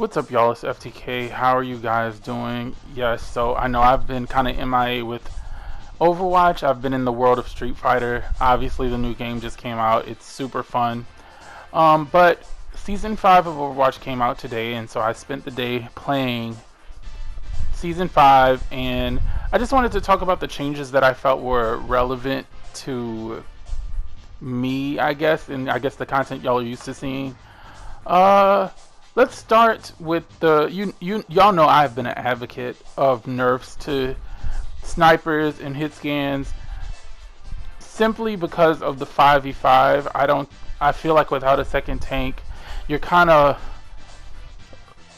What's up, y'all? It's FTK. How are you guys doing? Yes, so I know I've been kind of MIA with Overwatch. I've been in the world of Street Fighter. Obviously, the new game just came out. It's super fun. But Season 5 of Overwatch came out today, and so I spent the day playing Season 5, and I just wanted to talk about the changes that I felt were relevant to me, I guess, and I guess the content y'all are used to seeing. Let's start with y'all know I've been an advocate of nerfs to snipers and hit scans simply because of the 5v5. I feel like without a second tank, you're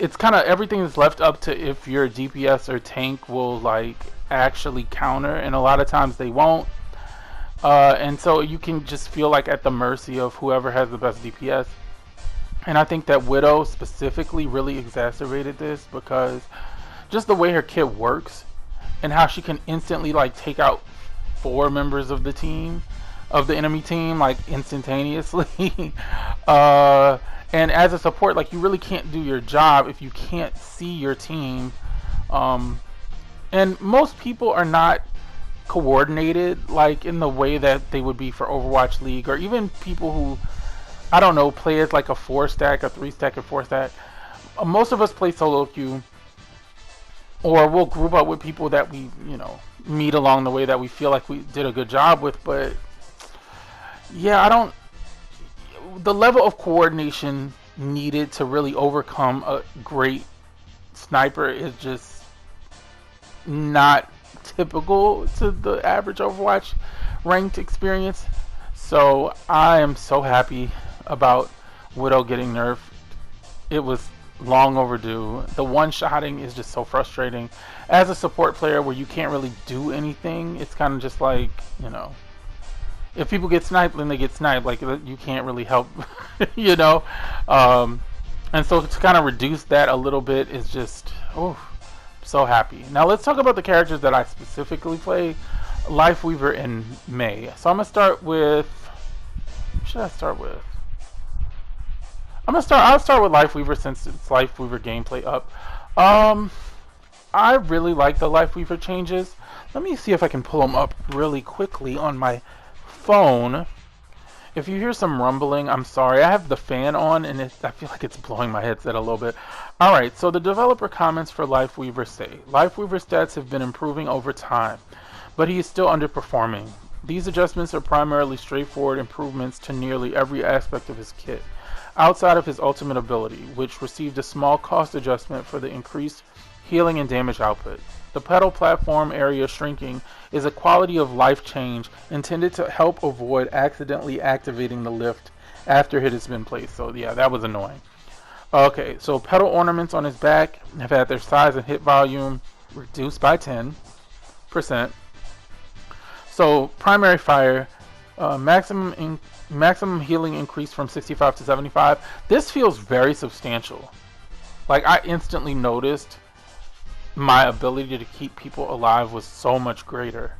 it's kind of everything is left up to if your DPS or tank will like actually counter, and a lot of times they won't. And so you can just feel like at the mercy of whoever has the best DPS. And I think that Widow specifically really exacerbated this because just the way her kit works and how she can instantly like take out 4 members of the team, of the enemy team, like instantaneously. And as a support, like you really can't do your job if you can't see your team. And most people are not coordinated like in the way that they would be for Overwatch League, or even people who, I don't know, play as like a 4-stack, a 3-stack, a 4-stack. Most of us play solo queue, or we'll group up with people that we, meet along the way that we feel like we did a good job with. But yeah, the level of coordination needed to really overcome a great sniper is just not typical to the average Overwatch ranked experience. So I am so happy about Widow getting nerfed. It was long overdue. The one-shotting is just so frustrating. As a support player where you can't really do anything, it's kind of just like, if people get sniped, then they get sniped. Like, you can't really help, And so to kind of reduce that a little bit is just, so happy. Now let's talk about the characters that I specifically play. Lifeweaver and May. So I'm going to start with, who should I start with? I'll start with Lifeweaver since it's Lifeweaver gameplay up. I really like the Lifeweaver changes. Let me see if I can pull them up really quickly on my phone. If you hear some rumbling, I'm sorry. I have the fan on and I feel like it's blowing my headset a little bit. Alright, so the developer comments for Lifeweaver say, Lifeweaver's stats have been improving over time, but he is still underperforming. These adjustments are primarily straightforward improvements to nearly every aspect of his kit, outside of his ultimate ability, which received a small cost adjustment for the increased healing and damage output. The pedal platform area shrinking is a quality of life change intended to help avoid accidentally activating the lift after it has been placed. So yeah, that was annoying. Okay, so pedal ornaments on his back have had their size and hit volume reduced by 10%. So primary fire, maximum healing increase from 65 to 75. This feels very substantial. Like, I instantly noticed my ability to keep people alive was so much greater.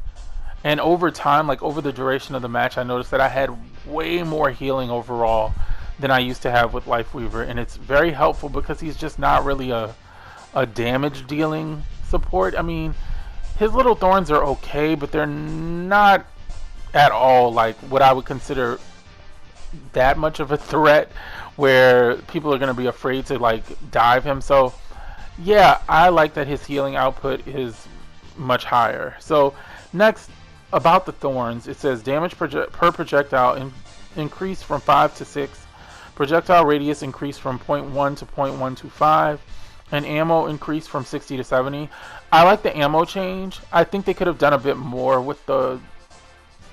And over time, like over the duration of the match, I noticed that I had way more healing overall than I used to have with Lifeweaver. And it's very helpful because he's just not really a damage dealing support. I mean, his little thorns are okay, but they're not at all like what I would consider that much of a threat where people are going to be afraid to like dive him. So yeah, I like that his healing output is much higher. So next, about the thorns, it says damage per projectile increased from 5 to 6, projectile radius increased from 0.1 to 0.125, and ammo increased from 60 to 70. I like the ammo change. I think they could have done a bit more with the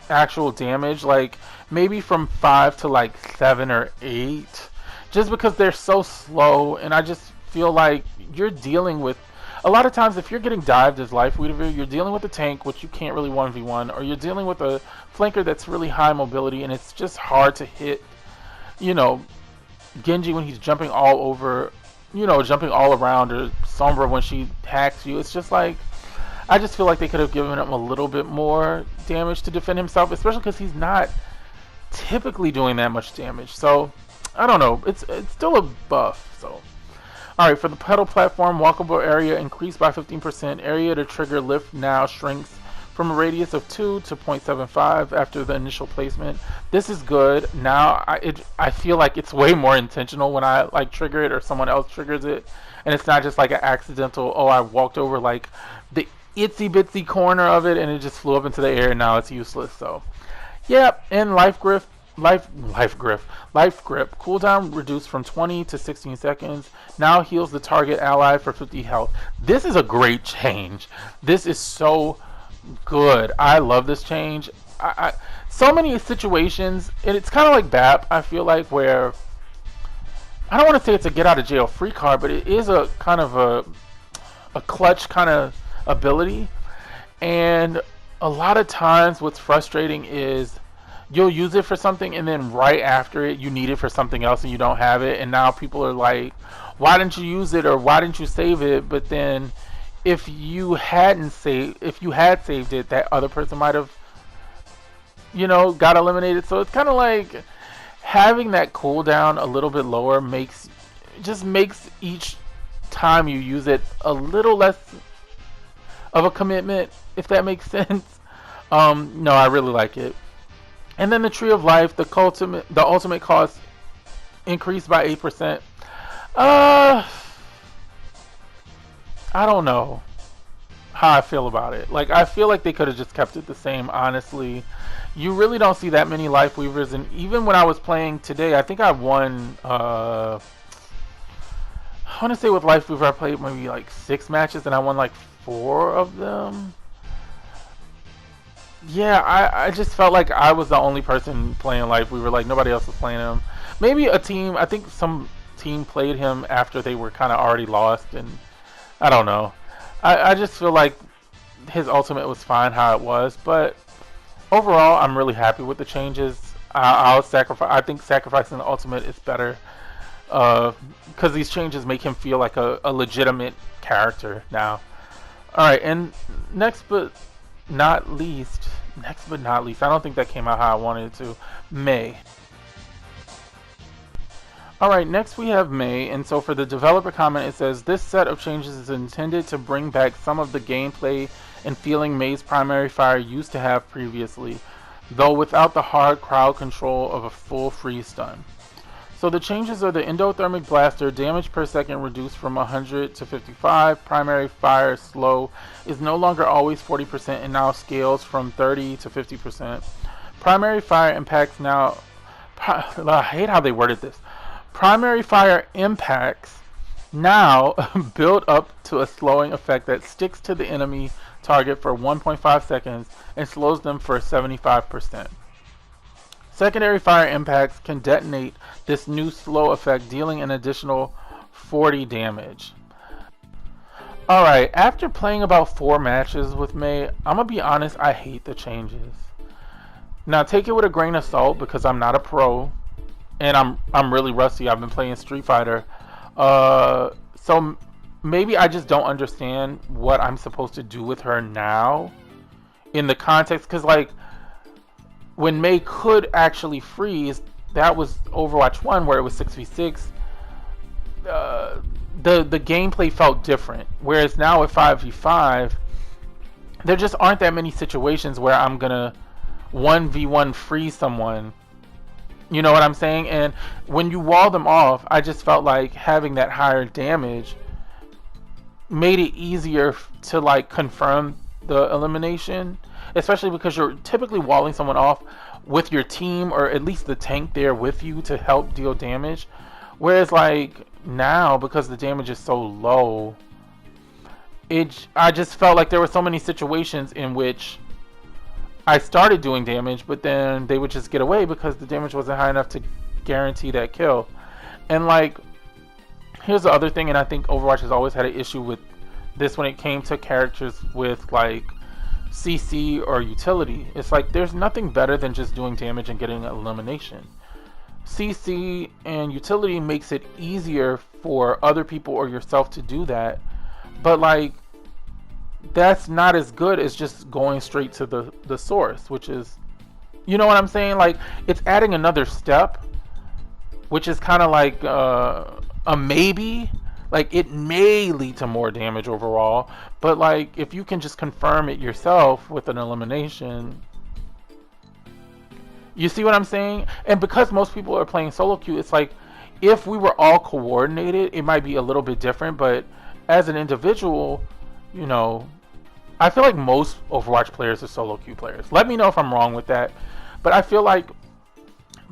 actual damage, like maybe from 5 to like 7 or 8, just because they're so slow. And I just feel like you're dealing with, a lot of times if you're getting dived as Lifeweaver, you're dealing with a tank, which you can't really 1v1, or you're dealing with a flanker that's really high mobility, and it's just hard to hit, Genji when he's jumping all over, jumping all around, or Sombra when she hacks you. It's just like, I just feel like they could have given him a little bit more damage to defend himself, especially because he's not typically doing that much damage. So I don't know. It's still a buff. So Alright, for the pedal platform, walkable area increased by 15%. Area to trigger lift now shrinks from a radius of 2 to 0.75 after the initial placement. This is good. Now I feel like it's way more intentional when I like trigger it or someone else triggers it. And it's not just like an accidental, oh, I walked over like the itsy bitsy corner of it and it just flew up into the air and now it's useless. So yeah, and life grip cooldown reduced from 20 to 16 seconds. Now heals the target ally for 50 health. This is a great change. This is so good. I love this change. So many situations, and it's kind of like BAP, I feel like, where I don't want to say it's a get out of jail free card, but it is a kind of a clutch kind of ability. And a lot of times what's frustrating is you'll use it for something and then right after it you need it for something else and you don't have it, and now people are like, why didn't you use it or why didn't you save it? But then if you had saved it, that other person might have, got eliminated. So it's kind of like having that cooldown a little bit lower makes each time you use it a little less of a commitment, if that makes sense. No, I really like it. And then the Tree of Life, the ultimate cost increased by 8%. I don't know how I feel about it. Like, I feel like they could have just kept it the same, honestly. You really don't see that many Life Weavers, and even when I was playing today, I think I won, I want to say with Life Weaver I played maybe like 6 matches, and I won like 4 of them. Yeah, I just felt like I was the only person playing Life Weaver. Like, nobody else was playing him. Maybe a team, I think some team played him after they were kind of already lost, and I don't know. I just feel like his ultimate was fine how it was, but overall, I'm really happy with the changes. I think sacrificing the ultimate is better because these changes make him feel like a legitimate character now. Alright, and next but not least, I don't think that came out how I wanted it to, May. Alright, next we have May, and so for the developer comment it says, this set of changes is intended to bring back some of the gameplay and feeling May's primary fire used to have previously, though without the hard crowd control of a full freeze stun. So the changes are the endothermic blaster, damage per second reduced from 100 to 55, primary fire slow is no longer always 40% and now scales from 30 to 50%. Primary fire impacts now, I hate how they worded this. Primary fire impacts now build up to a slowing effect that sticks to the enemy target for 1.5 seconds and slows them for 75%. Secondary fire impacts can detonate this new slow effect, dealing an additional 40 damage. Alright, after playing about 4 matches with May, I'm gonna be honest, I hate the changes. Now take it with a grain of salt because I'm not a pro. And I'm really rusty. I've been playing Street Fighter. So maybe I just don't understand what I'm supposed to do with her now in the context. Because, like, when May could actually freeze, that was Overwatch 1 where it was 6v6. The gameplay felt different. Whereas now at 5v5, there just aren't that many situations where I'm going to 1v1 freeze someone. You know what I'm saying? And when you wall them off, I just felt like having that higher damage made it easier to like confirm the elimination, especially because you're typically walling someone off with your team or at least the tank there with you to help deal damage. Whereas like now, because the damage is so low, I just felt like there were so many situations in which I started doing damage, but then they would just get away because the damage wasn't high enough to guarantee that kill. And like, here's the other thing, and I think Overwatch has always had an issue with this when it came to characters with like CC or utility. It's like there's nothing better than just doing damage and getting an elimination. CC and utility makes it easier for other people or yourself to do that, but like that's not as good as just going straight to the source, which is, you know what I'm saying? Like, it's adding another step, which is kind of like a maybe, Like, it may lead to more damage overall, but like if you can just confirm it yourself with an elimination, you see what I'm saying? And because most people are playing solo queue, it's like if we were all coordinated, it might be a little bit different. But as an individual, you know, I feel like most Overwatch players are solo queue players. Let me know if I'm wrong with that. But I feel like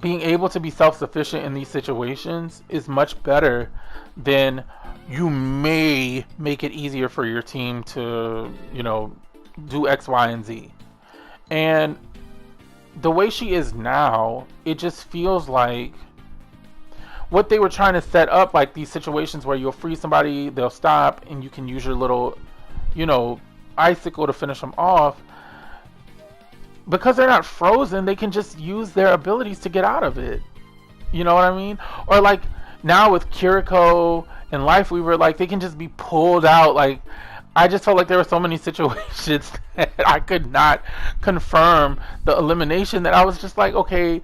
being able to be self-sufficient in these situations is much better than you may make it easier for your team to, you know, do X, Y, and Z. And the way she is now, it just feels like what they were trying to set up, like these situations where you'll free somebody, they'll stop, and you can use your little, you know, icicle to finish them off. Because they're not frozen, they can just use their abilities to get out of it. You know what I mean? Or like now with Kiriko and Life, we were like, they can just be pulled out. Like, I just felt like there were so many situations that I could not confirm the elimination that I was just like, okay,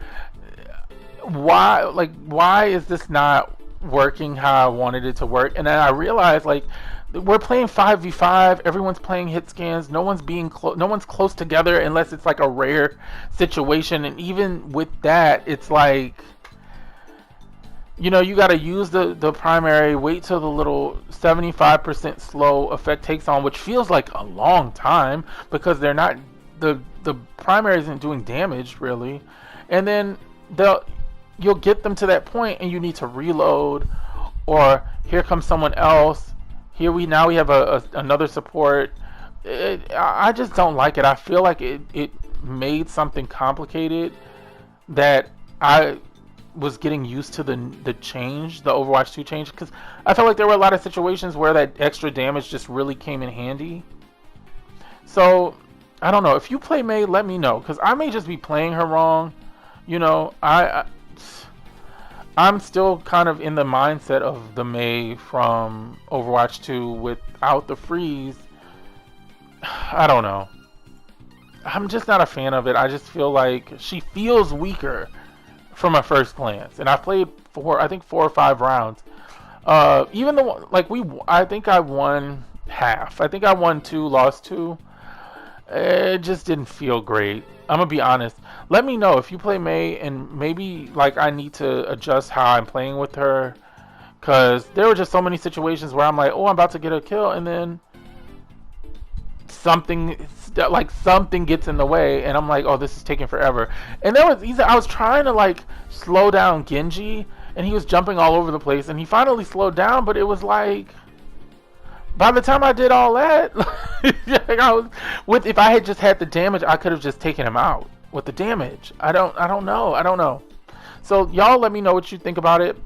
why is this not working how I wanted it to work? And then I realized, like, we're playing 5v5, everyone's playing hit scans, no one's close together unless it's like a rare situation. And even with that, it's like, you know, you got to use the primary, wait till the little 75% slow effect takes on, which feels like a long time because they're not, the primary isn't doing damage really. And then you'll get them to that point and you need to reload, or here comes someone else. Here we have another support. I just don't like it. I feel like it made something complicated that I was getting used to the change, the Overwatch 2 change, because I felt like there were a lot of situations where that extra damage just really came in handy. So I don't know. If you play Mei, let me know, because I may just be playing her wrong. You know, I'm still kind of in the mindset of the Mei from Overwatch 2 without the freeze. I don't know. I'm just not a fan of it. I just feel like she feels weaker from a first glance. And I played I think 4 or 5 rounds. Even though, like, I think I won half. I think I won 2, lost 2. It just didn't feel great. I'm gonna be honest. Let me know if you play Mei, and maybe like I need to adjust how I'm playing with her, because there were just so many situations where I'm like, oh, I'm about to get a kill, and then something gets in the way, and I'm like, oh, this is taking forever. And I was trying to like slow down Genji, and he was jumping all over the place, and he finally slowed down, but it was like, by the time I did all that, if I had just had the damage, I could have just taken him out with the damage. I don't know. So y'all let me know what you think about it.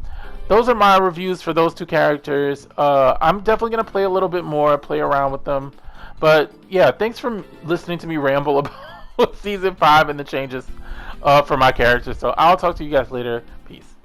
Those are my reviews for those 2 characters. I'm definitely gonna play a little bit more, play around with them. But yeah, thanks for listening to me ramble about season 5 and the changes for my characters. So I'll talk to you guys later. Peace.